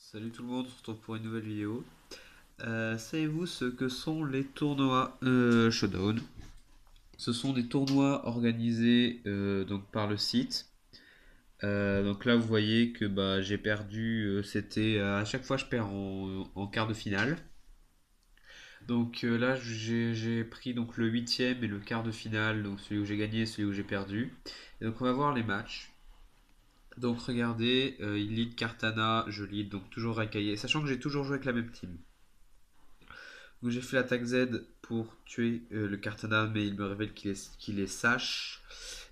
Salut tout le monde, on se retrouve pour une nouvelle vidéo. Savez-vous ce que sont les tournois Showdown? Ce sont des tournois organisés donc par le site. Donc là, vous voyez que j'ai perdu. C'était à chaque fois je perds en quart de finale. Donc là, j'ai pris donc le huitième et le quart de finale, donc celui où j'ai gagné et celui où j'ai perdu. Et donc on va voir les matchs. Donc regardez, il lead Cartana, je lead donc toujours Raikaye, sachant que j'ai toujours joué avec la même team. Donc j'ai fait l'attaque Z pour tuer le Kartana, mais il me révèle qu'il est sage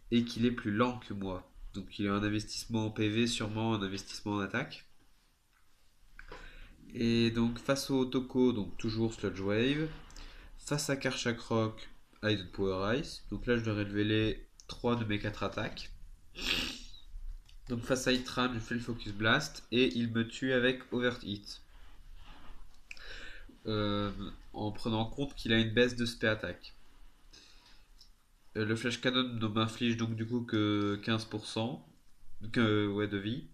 et qu'il est plus lent que moi. Donc il a un investissement en PV, sûrement un investissement en attaque. Et donc face au Toko, donc toujours Sludge Wave. Face à Karchakrok, Hidden Power Ice. Donc là je dois révéler 3 de mes 4 attaques. Donc face à Hitram, je fais le Focus Blast et il me tue avec Overheat. Euh, En prenant en compte qu'il a une baisse de spé attaque. Le flash cannon ne m'inflige donc du coup que 15% ouais, de vie.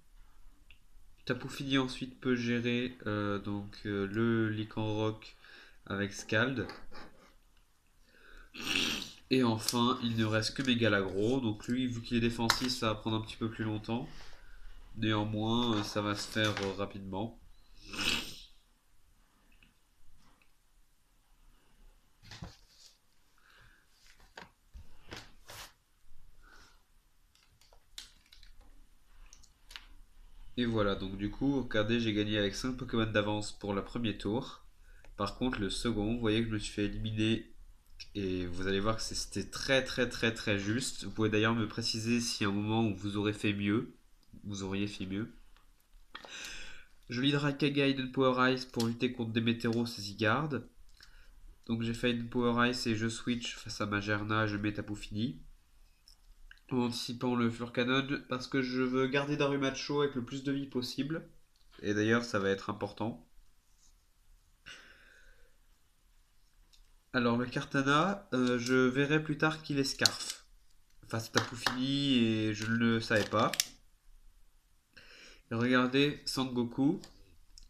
Tapoufini ensuite peut gérer le Lycanroc avec Scald. Et enfin, il ne reste que Megalagro. Donc lui, vu qu'il est défensif, ça va prendre un petit peu plus longtemps. Néanmoins, ça va se faire rapidement. Et voilà, donc du coup, regardez, j'ai gagné avec 5 Pokémon d'avance pour le premier tour. Par contre, le second, vous voyez que je me suis fait éliminer. Et vous allez voir que c'était très très très très juste. Vous pouvez d'ailleurs me préciser si à un moment où vous aurez fait mieux, vous auriez fait mieux. Je lead Raikaga Hidden Power Ice pour lutter contre Demeteros et Zygarde. Donc j'ai fait Hidden Power Ice et je switch face à Magerna, je mets Tapu Fini. En anticipant le Furcanon parce que je veux garder Darumacho avec le plus de vie possible. Et d'ailleurs ça va être important. Alors le Kartana, je verrai plus tard qu'il est Scarf face à Tapu Fini et je ne le savais pas. Et regardez Sangoku,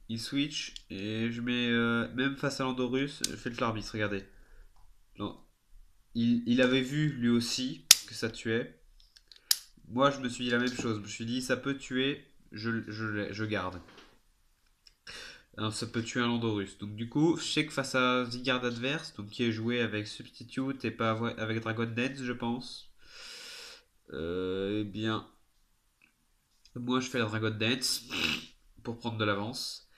il switch et je mets même face à Landorus, je fais le l'arbitre, regardez. Non, il avait vu lui aussi que ça tuait. Moi je me suis dit la même chose, je me suis dit ça peut tuer, je garde. Alors, ça peut tuer un Landorus. Donc du coup, je sais que face à Zygarde adverse, donc qui est joué avec Substitute et pas avec Dragon Dance, je pense. Eh bien, moi je fais la Dragon Dance pour prendre de l'avance.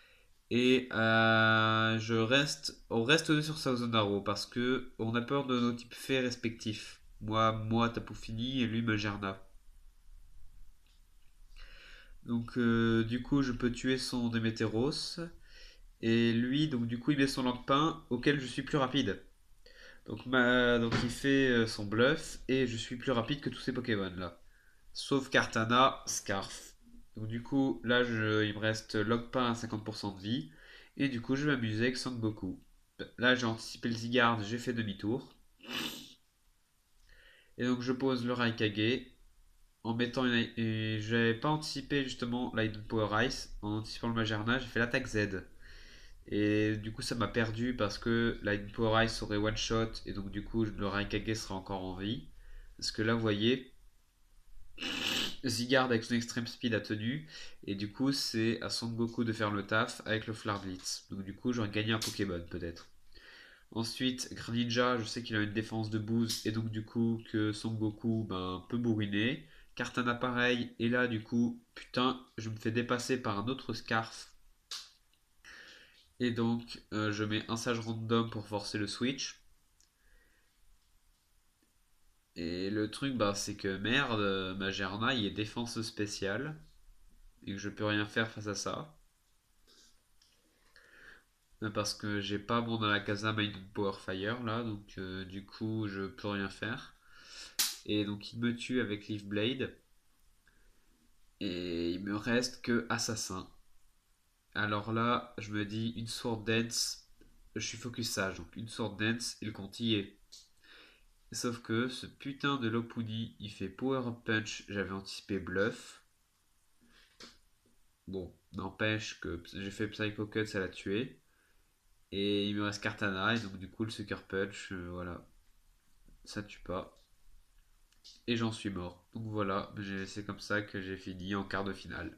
Et on reste sur Thousand Arrow parce que on a peur de nos types faits respectifs. Moi, Tapu Fini et lui, Magerna. Donc, du coup, je peux tuer son Demeteros. Et lui, donc, du coup, il met son Lampin auquel je suis plus rapide. Donc il fait son bluff et je suis plus rapide que tous ces Pokémon là. Sauf Kartana, Scarf. Donc, du coup, là, il me reste Lockpin à 50% de vie. Et du coup, je vais m'amuser avec Sangoku. Là, j'ai anticipé le Zygarde, j'ai fait demi-tour. Et donc, je pose le Raikage en mettant une. Et j'avais pas anticipé justement l'Hidden Power Ice. En anticipant le Magerna, j'ai fait l'attaque Z. Et du coup, ça m'a perdu parce que l'Hidden Power Ice aurait one shot. Et donc, du coup, le Raikage sera encore en vie. Parce que là, vous voyez, Zygarde avec son extreme speed a tenu. Et du coup, c'est à Son Goku de faire le taf avec le Flare Blitz. Donc, du coup, j'aurais gagné un Pokémon peut-être. Ensuite, Greninja, je sais qu'il a une défense de boost. Et donc, du coup, que Son Goku peut bourriner. Kartana pareil. Et là, du coup, putain, je me fais dépasser par un autre Scarf. Et donc, je mets un sage random pour forcer le switch. Et le truc, c'est que merde, Magerna, il est défense spéciale. Et que je peux rien faire face à ça. Parce que j'ai pas mon Alakazam Maiden Power Fire là, donc du coup je peux rien faire. Et donc il me tue avec Leaf Blade. Et il me reste que Assassin. Alors là, je me dis une Sword Dance, je suis focus sage, donc une Sword Dance, il compte y est. Sauf que ce putain de Lopunny, il fait Power Up Punch, j'avais anticipé Bluff. Bon, n'empêche que j'ai fait Psycho Cut, ça l'a tué. Et il me reste Kartana, et donc du coup le Sucker Punch, voilà, ça tue pas. Et j'en suis mort. Donc voilà, c'est comme ça que j'ai fini en quart de finale.